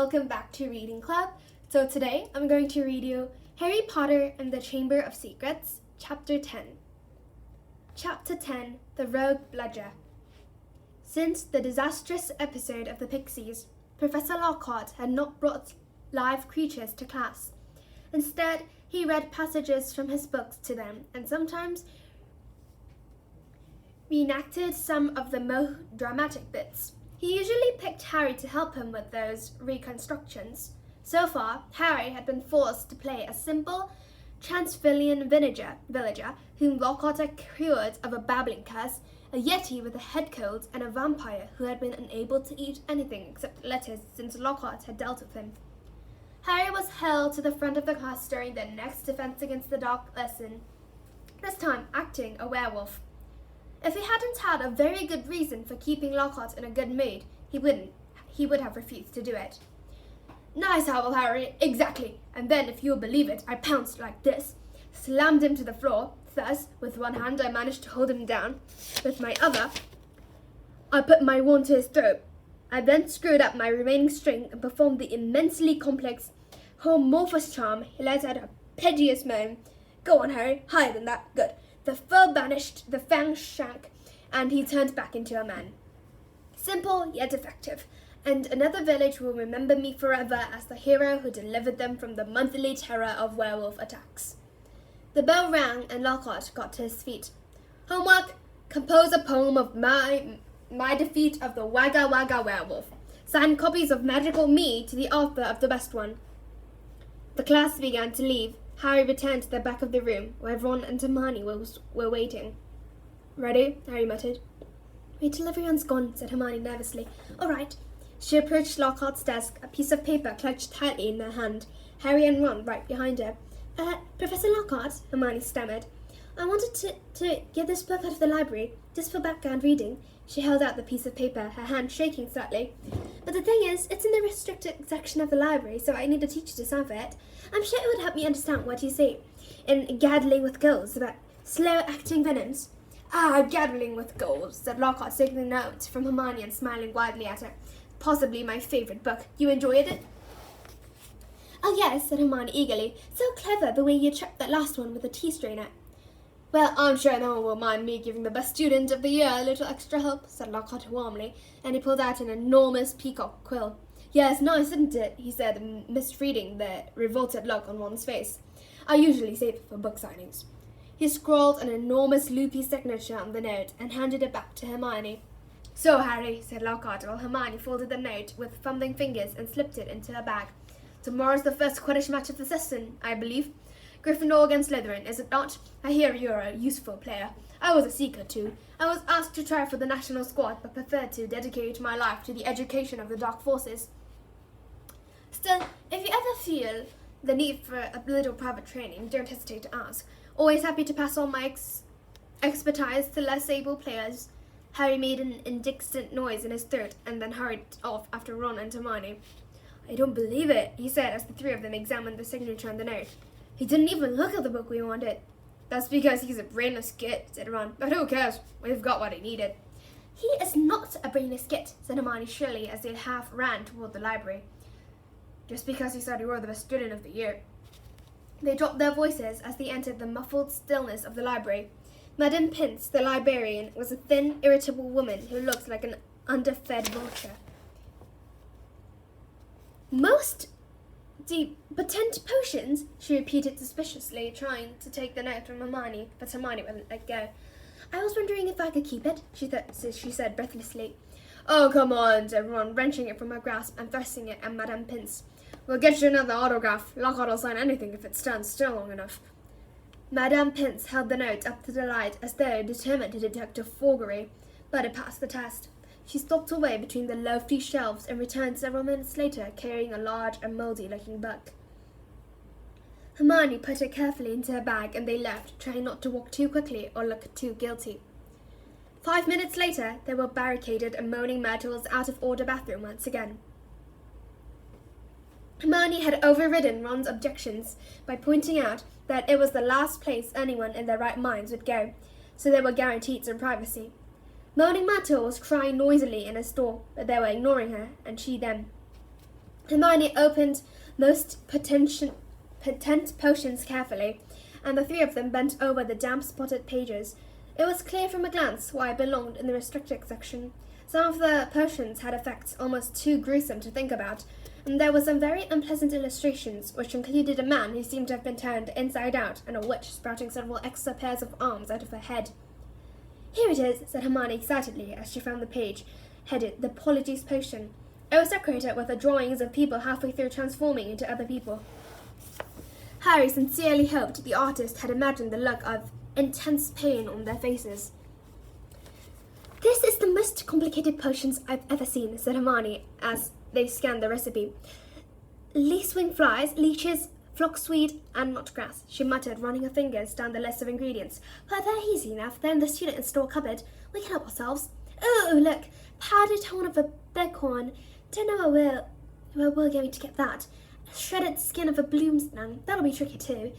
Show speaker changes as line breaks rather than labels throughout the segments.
welcome back to Reading Club. So today I'm going to read you Harry Potter and the Chamber of Secrets, Chapter 10. Chapter 10, The Rogue Bludger. Since the disastrous episode of the Pixies, Professor Lockhart had not brought live creatures to class. Instead, he read passages from his books to them and sometimes reenacted some of the more dramatic bits. He usually picked Harry to help him with those reconstructions. So far, Harry had been forced to play a simple Transylvanian villager whom Lockhart had cured of a babbling curse, a yeti with a head cold, and a vampire who had been unable to eat anything except lettuce since Lockhart had dealt with him. Harry was held to the front of the class during the next Defense Against the Dark lesson, this time acting a werewolf. If he hadn't had a very good reason for keeping Lockhart in a good mood, he would have refused to do it. Nice howl, Harry, exactly. And then, if you'll believe it, I pounced like this, slammed him to the floor. Thus, with one hand I managed to hold him down. With my other, I put my wand to his throat. I then screwed up my remaining string and performed the immensely complex homorphous charm. He let out a piteous moan. Go on, Harry, higher than that. Good. The fur vanished, the fangs shrank, and he turned back into a man. Simple yet effective, and another village will remember me forever as the hero who delivered them from the monthly terror of werewolf attacks. The bell rang and Lockhart got to his feet. Homework, compose a poem of my defeat of the Wagga Wagga werewolf. Sign copies of Magical Me to the author of the best one. The class began to leave. Harry returned to the back of the room, where Ron and Hermione were waiting. Ready? Harry muttered. Wait till everyone's gone, said Hermione nervously. All right. She approached Lockhart's desk, a piece of paper clutched tightly in her hand, Harry and Ron right behind her. Professor Lockhart, Hermione stammered. I wanted to get this book out of the library, just for background reading. She held out the piece of paper, her hand shaking slightly. But the thing is, it's in the restricted section of the library, so I need a teacher to sign for it. I'm sure it would help me understand what you say in Gaddling with Ghouls about slow-acting venoms. Gaddling with Ghouls, said Lockhart, taking the note from Hermione and smiling widely at her. Possibly my favourite book. You enjoyed it? Oh yes, said Hermione eagerly. So clever the way you trapped that last one with a tea strainer. Well, I'm sure no one will mind me giving the best student of the year a little extra help, said Lockhart warmly, and he pulled out an enormous peacock quill. Yes, nice, isn't it? He said, misreading the revolted look on Ron's face. I usually save it for book signings. He scrawled an enormous loopy signature on the note and handed it back to Hermione. So, Harry, said Lockhart, while Hermione folded the note with fumbling fingers and slipped it into her bag. Tomorrow's the first Quidditch match of the season, I believe. Gryffindor against Slytherin, is it not? I hear you're a useful player. I was a seeker too. I was asked to try for the national squad, but preferred to dedicate my life to the education of the dark forces. Still, if you ever feel the need for a little private training, don't hesitate to ask. Always happy to pass on my expertise to less able players. Harry made an indistinct noise in his throat and then hurried off after Ron and Hermione. I don't believe it, he said as the three of them examined the signature on the note. He didn't even look at the book we wanted. That's because he's a brainless git, said Ron. But who cares? We've got what he needed. He is not a brainless git, said Hermione shrilly as they half ran toward the library. Just because he said you were the best student of the year. They dropped their voices as they entered the muffled stillness of the library. Madame Pince, the librarian, was a thin, irritable woman who looked like an underfed vulture. Most potent potions, she repeated suspiciously, trying to take the note from Hermione, but Hermione wouldn't let go. I was wondering if I could keep it, she said breathlessly. Oh, come on, said Ron, wrenching it from her grasp and thrusting it at Madame Pince. We'll get you another autograph. Lockhart will sign anything if it stands still long enough. Madame Pince held the note up to the light as though determined to detect a forgery, but it passed the test. She stalked away between the lofty shelves and returned several minutes later carrying a large and mouldy-looking book. Hermione put it carefully into her bag and they left, trying not to walk too quickly or look too guilty. 5 minutes later, they were barricaded in Moaning Myrtle's out-of-order bathroom once again. Hermione had overridden Ron's objections by pointing out that it was the last place anyone in their right minds would go, so they were guaranteed some privacy. Moaning Myrtle was crying noisily in a store, but they were ignoring her, and she them. Hermione opened most potent potions carefully, and the three of them bent over the damp-spotted pages. It was clear from a glance why it belonged in the restricted section. Some of the potions had effects almost too gruesome to think about, and there were some very unpleasant illustrations, which included a man who seemed to have been turned inside out and a witch sprouting several extra pairs of arms out of her head. "Here it is," said Hermione excitedly as she found the page headed "The Polyjuice Potion." It was decorated with the drawings of people halfway through transforming into other people. Harry sincerely hoped the artist had imagined the look of intense pain on their faces. "This is the most complicated potions I've ever seen," said Hermione as they scanned the recipe. "Lacewing flies, leeches, flockweed, and knotgrass," she muttered, running her fingers down the list of ingredients. "But they're easy enough. They're in the student and store cupboard. We can help ourselves. Oh, look, powdered horn of a bighorn. Don't know where we're going to get that. Shredded skin of a bloomslang. That'll be tricky too.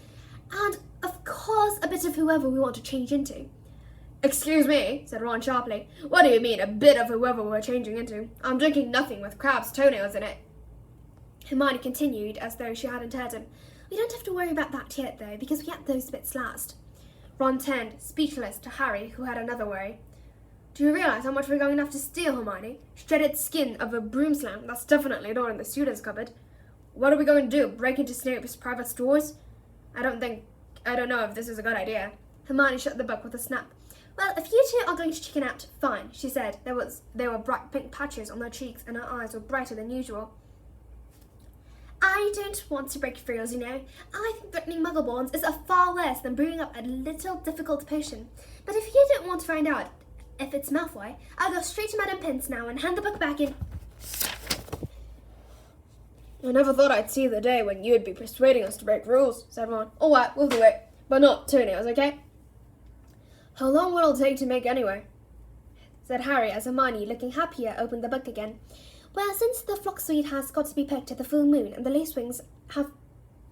And, of course, a bit of whoever we want to change into." "Excuse me," said Ron sharply. "What do you mean, a bit of whoever we're changing into? I'm drinking nothing with crab's toenails in it." Hermione continued as though she hadn't heard him. "We don't have to worry about that yet, though, because we get those bits last." Ron turned, speechless, to Harry, who had another worry. "Do you realize how much we're going to have to steal, Hermione? Shredded skin of a broomslang, that's definitely not in the student's cupboard. What are we going to do, break into Snape's private stores? I don't know if this is a good idea." Hermione shut the book with a snap. "Well, if you two are going to chicken out, fine," she said. There were bright pink patches on her cheeks and her eyes were brighter than usual. "I don't want to break free, as you know. I think threatening muggleborns is far worse than brewing up a little difficult potion. But if you don't want to find out if it's Malfoy, I'll go straight to Madame Pince now and hand the book back in." "I never thought I'd see the day when you'd be persuading us to break rules," said Ron. "All right, we'll do it. But not toenails, okay?" "How long will it take to make anyway?" said Harry as Hermione, looking happier, opened the book again. "Well, since the flockweed has got to be picked at the full moon and the lacewings have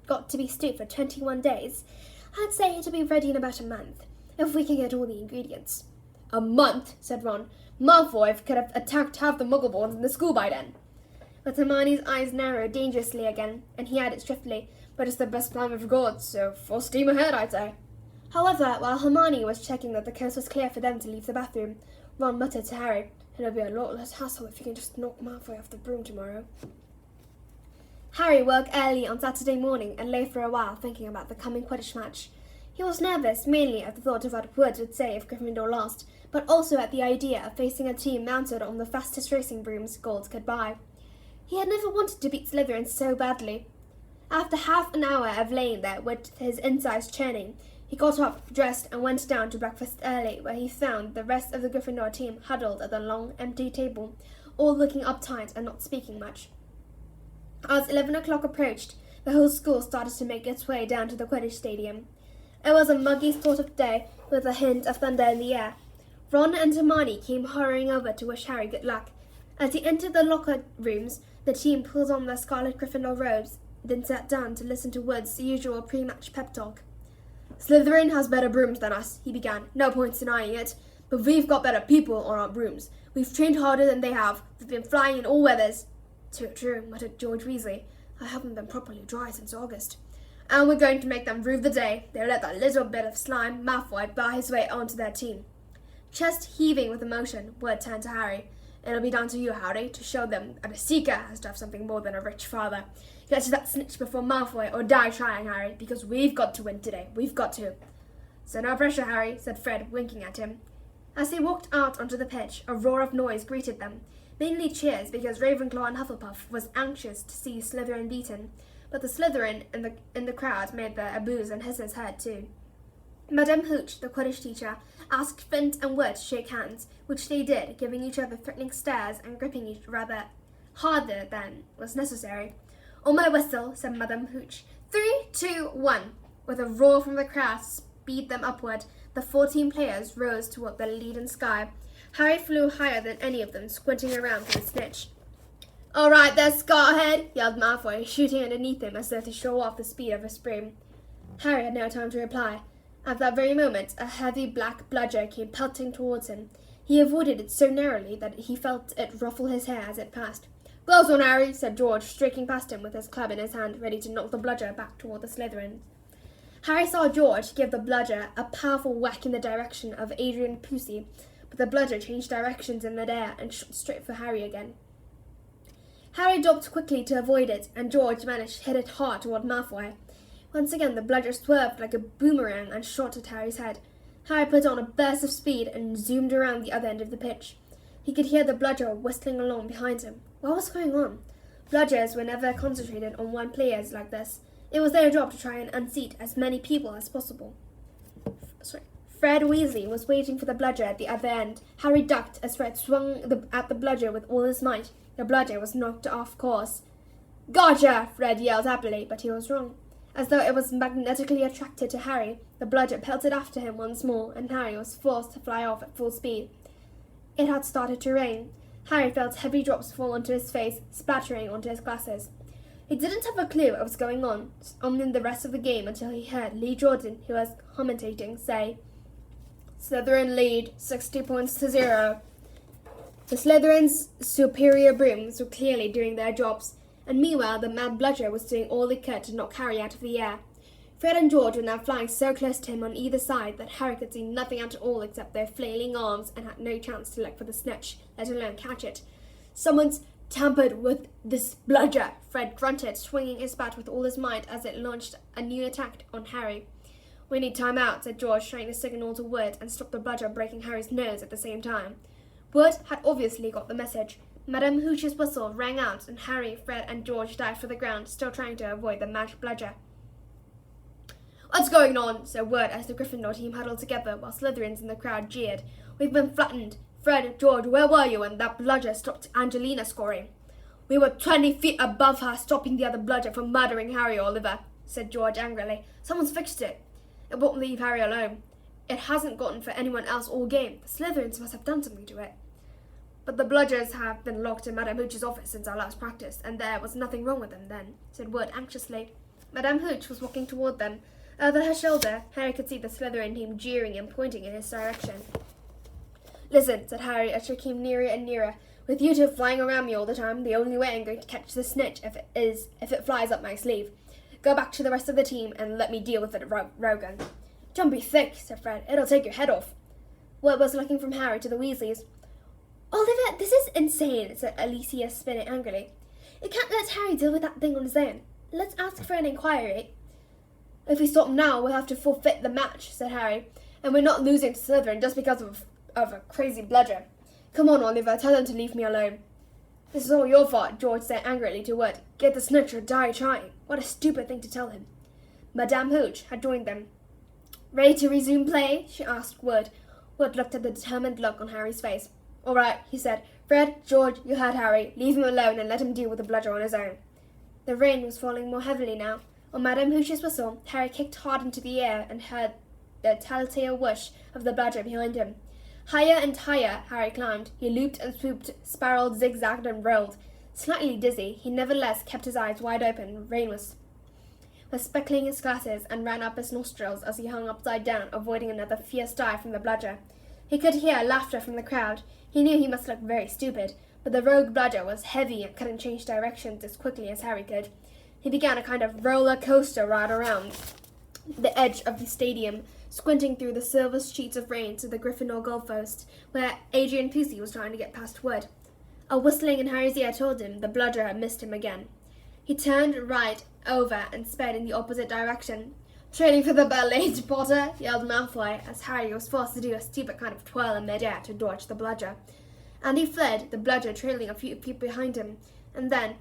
got to be stewed for 21 days, I'd say it'll be ready in about a month, if we can get all the ingredients." "A month?" said Ron. "Malfoy could have attacked half the muggleborns in the school by then." But Hermione's eyes narrowed dangerously again, and he added swiftly, "But it's the best plan we've got, so full steam ahead, I'd say." However, while Hermione was checking that the coast was clear for them to leave the bathroom, Ron muttered to Harry, "It'll be a lot less hassle if you can just knock Malfoy off the broom tomorrow." Harry woke early on Saturday morning and lay for a while thinking about the coming Quidditch match. He was nervous mainly at the thought of what Wood would say if Gryffindor lost, but also at the idea of facing a team mounted on the fastest racing brooms gold could buy. He had never wanted to beat Slytherin so badly. After half an hour of laying there with his insides churning, he got up, dressed, and went down to breakfast early, where he found the rest of the Gryffindor team huddled at the long, empty table, all looking uptight and not speaking much. As 11 o'clock approached, the whole school started to make its way down to the Quidditch stadium. It was a muggy sort of day, with a hint of thunder in the air. Ron and Hermione came hurrying over to wish Harry good luck. As he entered the locker rooms, the team pulled on their scarlet Gryffindor robes, then sat down to listen to Wood's usual pre-match pep talk. "Slytherin has better brooms than us," he began. "No point denying it. But we've got better people on our brooms. We've trained harder than they have. We've been flying in all weathers." "Too true," muttered George Weasley. "I haven't been properly dry since August." "And we're going to make them rue the day they let that little bit of slime, Malfoy, bar his way onto their team." Chest heaving with emotion, Wood turned to Harry. "It'll be down to you, Harry, to show them that a seeker has to have something more than a rich father. Get to that snitch before Malfoy or die trying, Harry, because we've got to win today. We've got to." "So no pressure, Harry," said Fred, winking at him. As they walked out onto the pitch, a roar of noise greeted them. Mainly cheers, because Ravenclaw and Hufflepuff was anxious to see Slytherin beaten, but the Slytherin in the crowd made their aboos and hisses heard too. Madame Hooch, the Quidditch teacher, asked Flint and Wood to shake hands, which they did, giving each other threatening stares and gripping each rather harder than was necessary. "On my whistle," said Madame Hooch. 3, 2, 1. With a roar from the crowd to speed them upward, the 14 players rose toward the leaden sky. Harry flew higher than any of them, squinting around for the snitch. "All right there, Scarhead!" yelled Malfoy, shooting underneath him as though to show off the speed of his broom. Harry had no time to reply. At that very moment, a heavy black bludger came pelting towards him. He avoided it so narrowly that he felt it ruffle his hair as it passed. Gloves on, Harry, said George, streaking past him with his club in his hand, ready to knock the bludger back toward the Slytherin. Harry saw George give the bludger a powerful whack in the direction of Adrian Pusey, but the bludger changed directions in midair and shot straight for Harry again. Harry dropped quickly to avoid it, and George managed to hit it hard toward Malfoy. Once again, the bludger swerved like a boomerang and shot at Harry's head. Harry put on a burst of speed and zoomed around the other end of the pitch. He could hear the bludger whistling along behind him. What was going on? Bludgers were never concentrated on one player like this. It was their job to try and unseat as many people as possible. Fred Weasley was waiting for the bludger at the other end. Harry ducked as Fred swung at the bludger with all his might. The bludger was knocked off course. "Gotcha!" Fred yelled happily, but he was wrong. As though it was magnetically attracted to Harry, the bludger pelted after him once more, and Harry was forced to fly off at full speed. It had started to rain. Harry felt heavy drops fall onto his face, splattering onto his glasses. He didn't have a clue what was going on in the rest of the game until he heard Lee Jordan, who was commentating, say, "Slytherin lead, 60 points to 0. The Slytherin's superior brooms were clearly doing their jobs, and meanwhile the mad bludger was doing all he could to knock Harry out of the air. Fred and George were now flying so close to him on either side that Harry could see nothing at all except their flailing arms and had no chance to look for the snitch, let alone catch it. "Someone's tampered with this bludger," Fred grunted, swinging his bat with all his might as it launched a new attack on Harry. "We need time out," said George, trying to signal to Wood and stop the bludger breaking Harry's nose at the same time. Wood had obviously got the message. Madame Hooch's whistle rang out, and Harry, Fred, and George dived for the ground, still trying to avoid the magic bludger. "What's going on?" said Wood as the Gryffindor team huddled together while Slytherins in the crowd jeered. "We've been flattened. Fred, George, where were you when that bludger stopped Angelina scoring?" "We were 20 feet above her, stopping the other bludger from murdering Harry, Oliver," said George angrily. "Someone's fixed it. It won't leave Harry alone. It hasn't gotten for anyone else all game. The Slytherins must have done something to it." "But the bludgers have been locked in Madame Hooch's office since our last practice, and there was nothing wrong with them then," said Wood anxiously. Madame Hooch was walking toward them. Over her shoulder, Harry could see the Slytherin team jeering and pointing in his direction. "Listen," said Harry as she came nearer and nearer. "With you two flying around me all the time, the only way I'm going to catch the snitch if it flies up my sleeve. Go back to the rest of the team and let me deal with it, Rogan." "Don't be thick," said Fred. "It'll take your head off." Wood was looking from Harry to the Weasleys. "Oliver, this is insane," said Alicia, spinning angrily. "You can't let Harry deal with that thing on his own. Let's ask for an inquiry." "If we stop now, we'll have to forfeit the match," said Harry. "And we're not losing to Slytherin just because of a crazy bludger. Come on, Oliver, tell them to leave me alone." "This is all your fault," George said angrily to Wood. "Get the snitch or die trying." What a stupid thing to tell him. Madame Hooch had joined them. "Ready to resume play?" she asked Wood. Wood looked at the determined look on Harry's face. "All right," he said. "Fred, George, you heard Harry. Leave him alone and let him deal with the bludger on his own." The rain was falling more heavily now. On Madame Hooch's whistle, Harry kicked hard into the air and heard the telltale whoosh of the bludger behind him. Higher and higher Harry climbed. He looped and swooped, spiraled, zigzagged, and rolled. Slightly dizzy, he nevertheless kept his eyes wide open. Rain was speckling his glasses and ran up his nostrils as he hung upside down, avoiding another fierce dive from the bludger. He could hear laughter from the crowd. He knew he must look very stupid, but the rogue bludger was heavy and couldn't change directions as quickly as Harry could. He began a kind of roller coaster ride around the edge of the stadium, squinting through the silver sheets of rain to the Gryffindor goalpost, where Adrian Pusey was trying to get past Wood. A whistling in Harry's ear told him the bludger had missed him again. He turned right over and sped in the opposite direction. "Training for the ballet, Potter!" yelled Malfoy, as Harry was forced to do a stupid kind of twirl in mid-air to dodge the bludger. And he fled, the bludger trailing a few feet behind him, and then,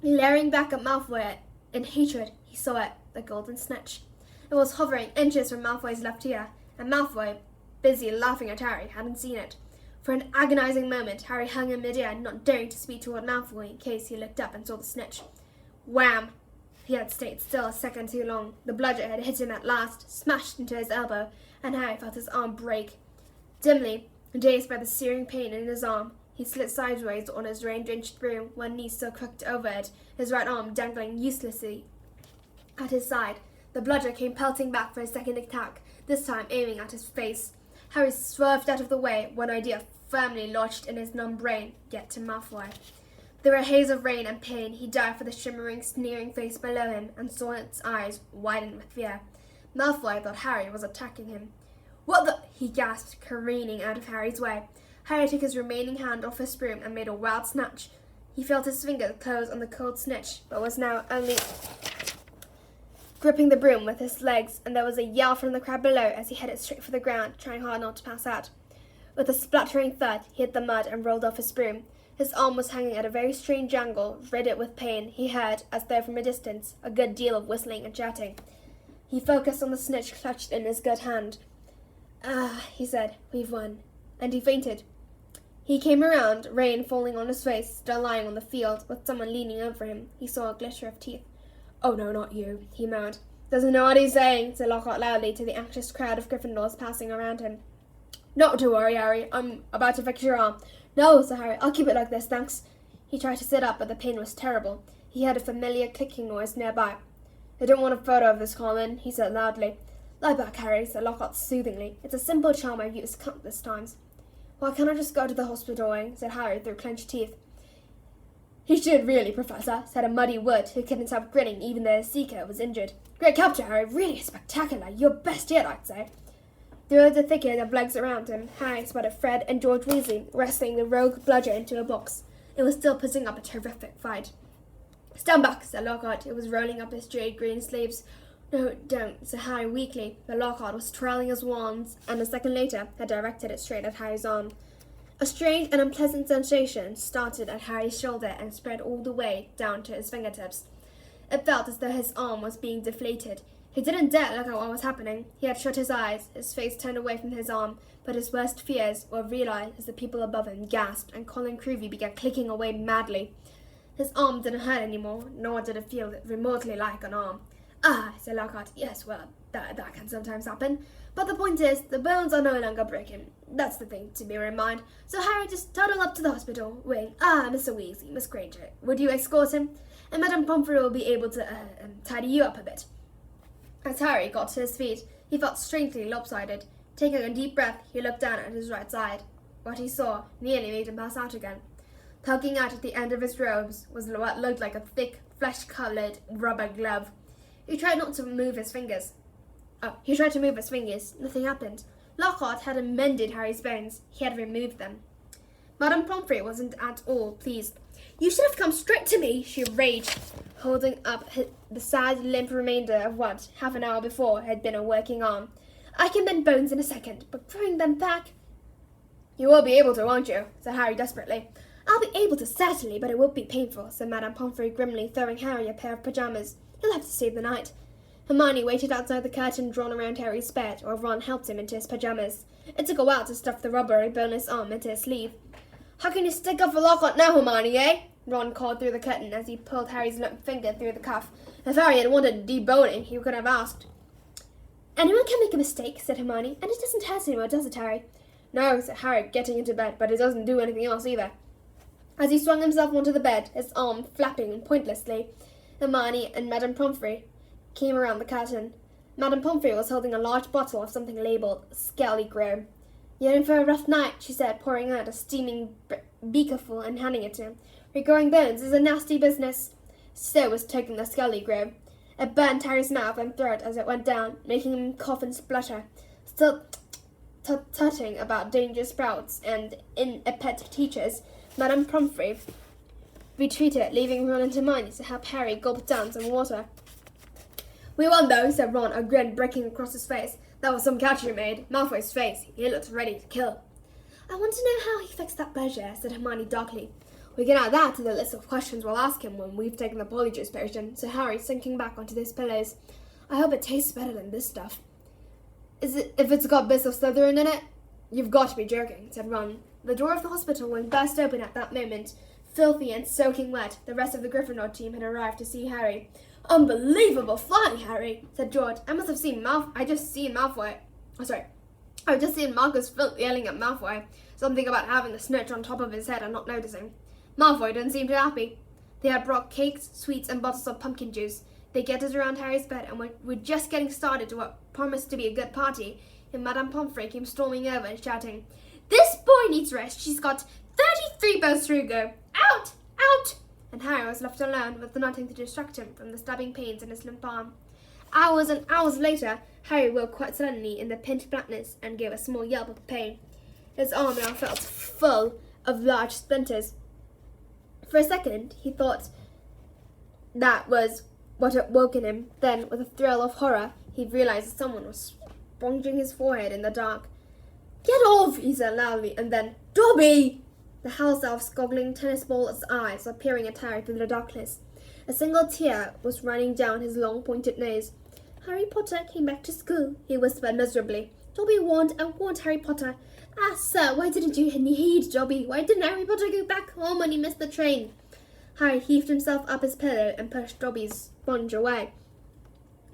glaring back at Malfoy in hatred, he saw it, the golden snitch. It was hovering inches from Malfoy's left ear, and Malfoy, busy laughing at Harry, hadn't seen it. For an agonizing moment, Harry hung in mid-air, not daring to speed toward Malfoy in case he looked up and saw the snitch. Wham! He had stayed still a second too long. The bludger had hit him at last, smashed into his elbow, and Harry felt his arm break. Dimly, dazed by the searing pain in his arm, he slid sideways on his rain-drenched broom, one knee still crooked over it, his right arm dangling uselessly at his side. The bludger came pelting back for a second attack, this time aiming at his face. Harry swerved out of the way, one idea firmly lodged in his numb brain: get to Malfoy. Through a haze of rain and pain, he dived for the shimmering, sneering face below him and saw its eyes widen with fear. Malfoy thought Harry was attacking him. "What the—" he gasped, careening out of Harry's way. Harry took his remaining hand off his broom and made a wild snatch. He felt his fingers close on the cold snitch, but was now only gripping the broom with his legs, and there was a yell from the crowd below as he headed straight for the ground, trying hard not to pass out. With a splattering thud, he hit the mud and rolled off his broom. His arm was hanging at a very strange angle. Red with pain, he heard, as though from a distance, a good deal of whistling and shouting. He focused on the snitch clutched in his good hand. "Ah," he said, "we've won." And he fainted. He came around, rain falling on his face, still lying on the field, with someone leaning over him. He saw a glitter of teeth. "Oh no, not you," he moaned. "Doesn't know what he's saying," said Lockhart loudly to the anxious crowd of Gryffindors passing around him. "Not to worry, Harry. I'm about to fix your arm." "No," said Harry. "I'll keep it like this, thanks." He tried to sit up, but the pain was terrible. He heard a familiar clicking noise nearby. "I don't want a photo of this, Colin," he said loudly. "Lie back, Harry," said Lockhart soothingly. "It's a simple charm I've used countless times." "Why can't I just go to the hospital?" said Harry through clenched teeth. "He should really, Professor," said a muddy Wood, who couldn't stop grinning even though his seeker was injured. "Great capture, Harry. Really spectacular. Your best yet, I'd say." Through the thicket of legs around him, Harry spotted Fred and George Weasley wrestling the rogue bludger into a box. It was still putting up a terrific fight. "Stand back," said Lockhart, who was rolling up his jade green sleeves. "No, don't," said Harry weakly, but Lockhart was twirling his wand, and a second later had directed it straight at Harry's arm. A strange and unpleasant sensation started at Harry's shoulder and spread all the way down to his fingertips. It felt as though his arm was being deflated. He didn't dare look at what was happening. He had shut his eyes, his face turned away from his arm, but his worst fears were realized as the people above him gasped and Colin Creevey began clicking away madly. His arm didn't hurt anymore, nor did it feel remotely like an arm. "Ah," said Lockhart. "Yes, well, that can sometimes happen. But the point is, the bones are no longer breaking. That's the thing to bear in mind. So Harry, just toddle up to the hospital wing. Mr. Weasley, Miss Granger, would you escort him? And Madame Pomfrey will be able to tidy you up a bit." As Harry got to his feet, he felt strangely lopsided. Taking a deep breath, he looked down at his right side. What he saw nearly made him pass out again. Poking out at the end of his robes was what looked like a thick, flesh-coloured rubber glove. He tried to move his fingers. Nothing happened. Lockhart hadn't mended Harry's bones. He had removed them. Madame Pomfrey wasn't at all pleased. "You should have come straight to me," she raged, holding up the sad, limp remainder of what, half an hour before, had been a working arm. "I can mend bones in a second, but growing them back—" "You will be able to, won't you?" said Harry desperately. "I'll be able to, certainly, but it will be painful," said Madame Pomfrey grimly, throwing Harry a pair of pajamas. "He'll have to stay the night." Hermione waited outside the curtain drawn around Harry's bed, while Ron helped him into his pajamas. It took a while to stuff the rubbery, boneless arm into his sleeve. "How can you stick up for Lockhart now, Hermione, eh?" Ron called through the curtain as he pulled Harry's limp finger through the cuff. If Harry had wanted deboning, he could have asked. "Anyone can make a mistake," said Hermione, "and it doesn't hurt anymore, does it, Harry?" "No," said Harry, getting into bed, "but it doesn't do anything else either." As he swung himself onto the bed, his arm flapping pointlessly, Hermione and Madame Pomfrey came around the curtain. Madame Pomfrey was holding a large bottle of something labelled Skelly Grow. "You're in for a rough night," she said, pouring out a steaming beakerful and handing it to him. "Regrowing bones is a nasty business." So was taking the Skelly Grow. It burnt Harry's mouth and throat as it went down, making him cough and splutter, still tutting about dangerous sprouts and inept teachers. Madame Pomfrey retreated, leaving Ron and Hermione to help Harry gulp down some water. "We won, though," said Ron, a grin breaking across his face. "That was some catch you made." Malfoy's face. He looked ready to kill. "I want to know how he fixed that bludger," said Hermione darkly. "We can add that to the list of questions we'll ask him when we've taken the Polyjuice potion," said Harry, sinking back onto his pillows. "I hope it tastes better than this stuff." If it's got bits of Slytherin in it?" "You've got to be joking," said Ron. The door of the hospital wing burst open at that moment. Filthy and soaking wet, the rest of the Gryffindor team had arrived to see Harry. "Unbelievable flying, Harry," said George. "I just seen Malfoy. I've just seen Marcus Filch yelling at Malfoy. Something about having the snitch on top of his head and not noticing. Malfoy didn't seem too happy." They had brought cakes, sweets, and bottles of pumpkin juice. They gathered around Harry's bed and were just getting started to what promised to be a good party, and Madame Pomfrey came storming over and shouting, "This boy needs rest. She's got 33 bones to go. Out! Out! And Harry was left alone with nothing to distract him from the stabbing pains in his limp arm. Hours and hours later, Harry woke quite suddenly in the pinched blackness and gave a small yelp of pain. His arm now felt full of large splinters. For a second, he thought that was what had woken him. Then, with a thrill of horror, he realized that someone was sponging his forehead in the dark. "Get off!" he said loudly, and then, "Dobby!" The house elf's goggling tennis ball eyes were peering at Harry through the darkness. A single tear was running down his long pointed nose. "Harry Potter came back to school," he whispered miserably. "Dobby warned and warned Harry Potter. Ah, sir, why didn't you heed Dobby? Why didn't Harry Potter go back home when he missed the train?" Harry heaved himself up his pillow and pushed Dobby's sponge away.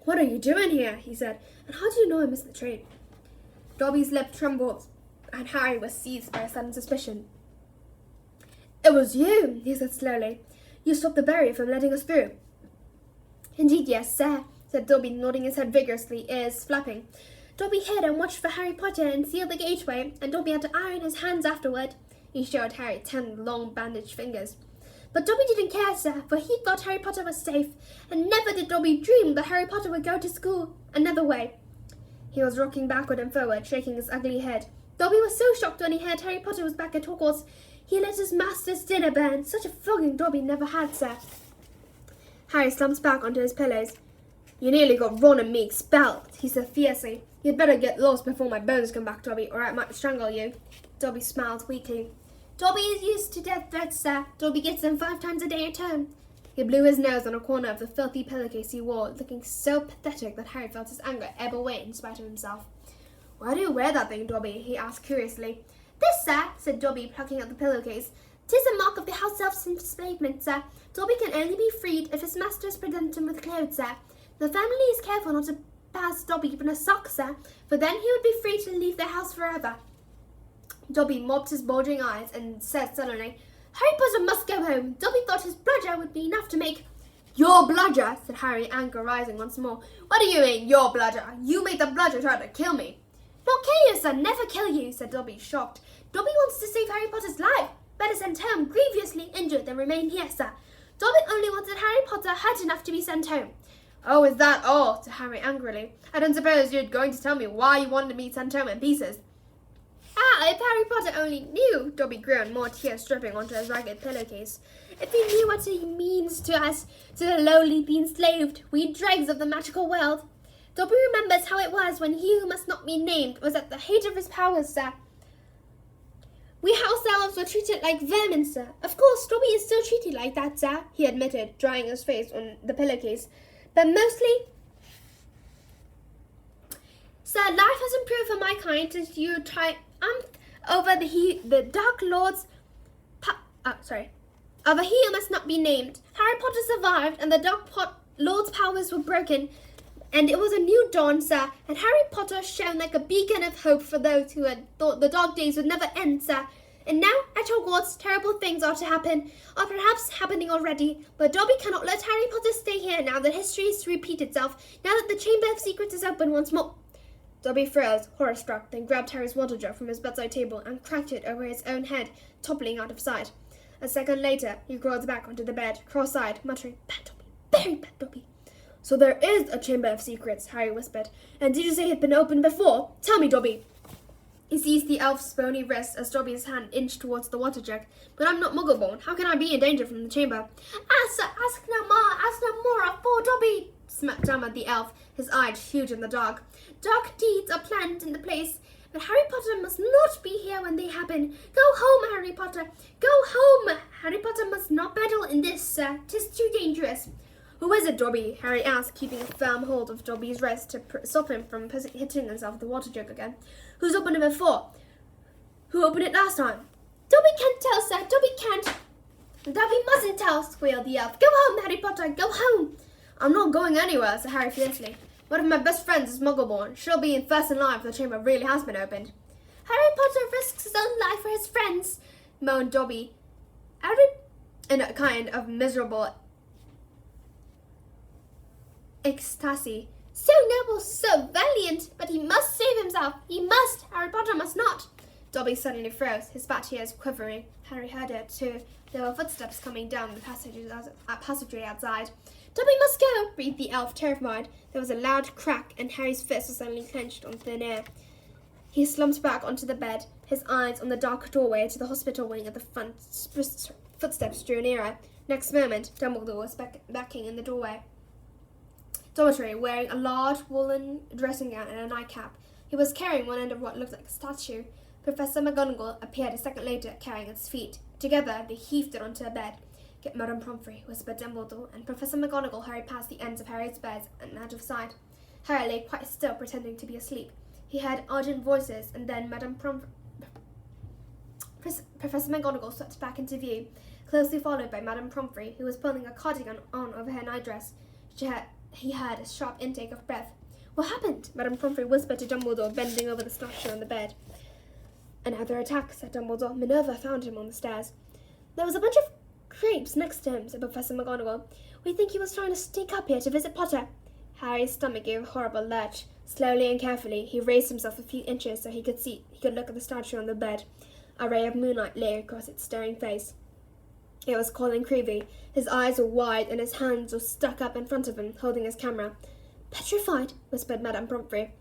"What are you doing here?" he said. "And how do you know I missed the train?" Dobby's lip trembled, and Harry was seized by a sudden suspicion. "It was you," he said slowly. "You stopped the barrier from letting us through." "Indeed, yes, sir," said Dobby, nodding his head vigorously, ears flapping. "Dobby hid and watched for Harry Potter and sealed the gateway, and Dobby had to iron his hands afterward." He showed Harry 10 long bandaged fingers. "But Dobby didn't care, sir, for he thought Harry Potter was safe, and never did Dobby dream that Harry Potter would go to school another way." He was rocking backward and forward, shaking his ugly head. Dobby was so shocked when he heard Harry Potter was back at Hogwarts, he let his master's dinner burn. Such a flogging Dobby never had, sir. Harry slumped back onto his pillows. "You nearly got Ron and me expelled," he said fiercely. "You'd better get lost before my bones come back, Dobby, or I might strangle you." Dobby smiled weakly. "Dobby is used to death threats, sir. Dobby gets them 5 times a day at home." He blew his nose on a corner of the filthy pillowcase he wore, looking so pathetic that Harry felt his anger ebb away in spite of himself. "Why do you wear that thing, Dobby?" he asked curiously. "This, sir," said Dobby, plucking out the pillowcase. "'Tis a mark of the house elf's enslavement, sir. Dobby can only be freed if his masters present him with clothes, sir. The family is careful not to pass Dobby even a sock, sir, for then he would be free to leave their house forever." Dobby mopped his bulging eyes and said suddenly, "Harry Potter must go home. Dobby thought his bludger would be enough to make—" "Your bludger," said Harry, anger rising once more. "What do you mean, your bludger? You made the bludger try to kill me." "Not kill you, sir, never kill you," said Dobby, shocked. "Dobby wants to save Harry Potter's life. Better send home grievously injured than remain here, sir. Dobby only wanted Harry Potter hurt enough to be sent home." "Oh, is that all?" said Harry angrily. "I don't suppose you're going to tell me why you wanted me sent home in pieces." "Ah, if Harry Potter only knew," Dobby groaned, more tears dripping onto his ragged pillowcase. "If he knew what he means to us, to the lowly, the enslaved, we dregs of the magical world. Dobby remembers how it was when he who must not be named was at the height of his powers, sir. We house elves were treated like vermin, sir. Of course, Dobby is still treated like that, sir," he admitted, drying his face on the pillowcase. "But mostly, sir, life has improved for my kind as you triumph over the Dark Lord's over he who must not be named. Harry Potter survived, and the Lord's powers were broken, and it was a new dawn, sir, and Harry Potter shone like a beacon of hope for those who had thought the dark days would never end, sir. And now, at Hogwarts, terrible things are to happen, or perhaps happening already, but Dobby cannot let Harry Potter stay here now that history is to repeat itself, now that the Chamber of Secrets is open once more." Dobby froze, horror-struck, then grabbed Harry's water jar from his bedside table and cracked it over his own head, toppling out of sight. A second later, he crawled back onto the bed, cross-eyed, muttering, "Bad Dobby, very bad Dobby." "So there is a Chamber of Secrets," Harry whispered. "And did you say it had been opened before? Tell me, Dobby." He seized the elf's bony wrist as Dobby's hand inched towards the water jug. "But I'm not Muggle-born. How can I be in danger from the chamber?" "Ah, sir, ask no more of poor Dobby," stammered the elf, his eyes huge in the dark. "Dark deeds are planned in the place, but Harry Potter must not be here when they happen. Go home, Harry Potter. Go home. Harry Potter must not meddle in this, sir. 'Tis too dangerous." "Who is it, Dobby?" Harry asked, keeping a firm hold of Dobby's wrist to stop him from hitting himself with the water jug again. "Who's opened it before? Who opened it last time?" "Dobby can't tell, sir. Dobby can't." "Dobby mustn't tell," squealed the elf. "Go home, Harry Potter. Go home." "I'm not going anywhere," said Harry fiercely. "One of my best friends is Muggle-born. She'll be in first in line if the chamber really has been opened." "Harry Potter risks his own life for his friends," moaned Dobby, in a kind of miserable ecstasy. "So noble, so valiant, but he must save himself. He must. Harry Potter must not." Dobby suddenly froze, his fat ears quivering. Harry heard it too. There were footsteps coming down the passageway outside. "Dobby must go," breathed the elf, terrified. There was a loud crack, and Harry's fist was suddenly clenched on thin air. He slumped back onto the bed, his eyes on the dark doorway to the hospital wing at the front. Footsteps drew nearer. Next moment, Dumbledore was backing in the doorway. Dormitory, wearing a large woolen dressing gown and a nightcap. He was carrying one end of what looked like a statue. Professor McGonagall appeared a second later, carrying its feet. Together, they heaved it onto a bed. "Get Madame Pomfrey," whispered Dumbledore, and Professor McGonagall hurried past the ends of Harry's beds and out of sight. Harry lay quite still, pretending to be asleep. He heard urgent voices, and then Professor McGonagall swept back into view, closely followed by Madame Pomfrey, who was pulling a cardigan on over her nightdress. He heard a sharp intake of breath. "What happened?" Madame Pomfrey whispered to Dumbledore, bending over the statue on the bed. "Another attack," said Dumbledore. "Minerva found him on the stairs." "There was a bunch of crepes next to him," said Professor McGonagall. "We think he was trying to sneak up here to visit Potter." Harry's stomach gave a horrible lurch. Slowly and carefully, he raised himself a few inches so he could look at the statue on the bed. A ray of moonlight lay across its staring face. It was Colin Creevey. His eyes were wide and his hands were stuck up in front of him, holding his camera. "Petrified," whispered Madame Pomfrey.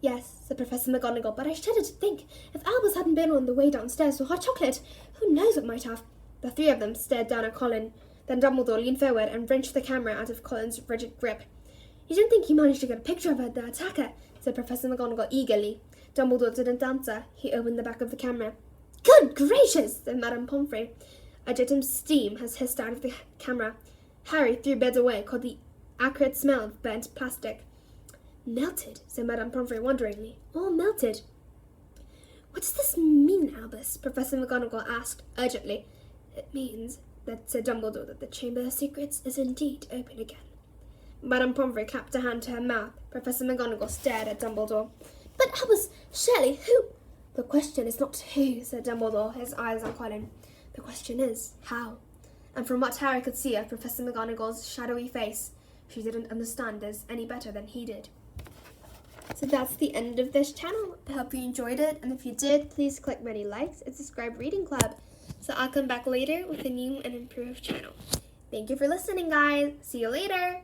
"Yes," said Professor McGonagall, "but I shudder to think, if Albus hadn't been on the way downstairs for hot chocolate, who knows what might have." The three of them stared down at Colin. Then Dumbledore leaned forward and wrenched the camera out of Colin's rigid grip. "You don't think he managed to get a picture of the attacker?" said Professor McGonagall eagerly. Dumbledore didn't answer. He opened the back of the camera. "Good gracious!" said Madame Pomfrey. A jet of steam has hissed out of the camera. Harry threw beds away, caught the acrid smell of burnt plastic. "Melted," said Madame Pomfrey wonderingly. "All melted." "What does this mean, Albus?" Professor McGonagall asked urgently. "It means," said Dumbledore, "that the Chamber of Secrets is indeed open again." Madame Pomfrey clapped her hand to her mouth. Professor McGonagall stared at Dumbledore. "But Albus, surely, who—" "The question is not who," said Dumbledore, his eyes on Colin. "The question is how." And from what Harry could see of Professor McGonagall's shadowy face, she didn't understand this any better than he did. So that's the end of this channel. I hope you enjoyed it, and if you did, please click many likes and subscribe Reading Club. So I'll come back later with a new and improved channel. Thank you for listening, guys. See you later.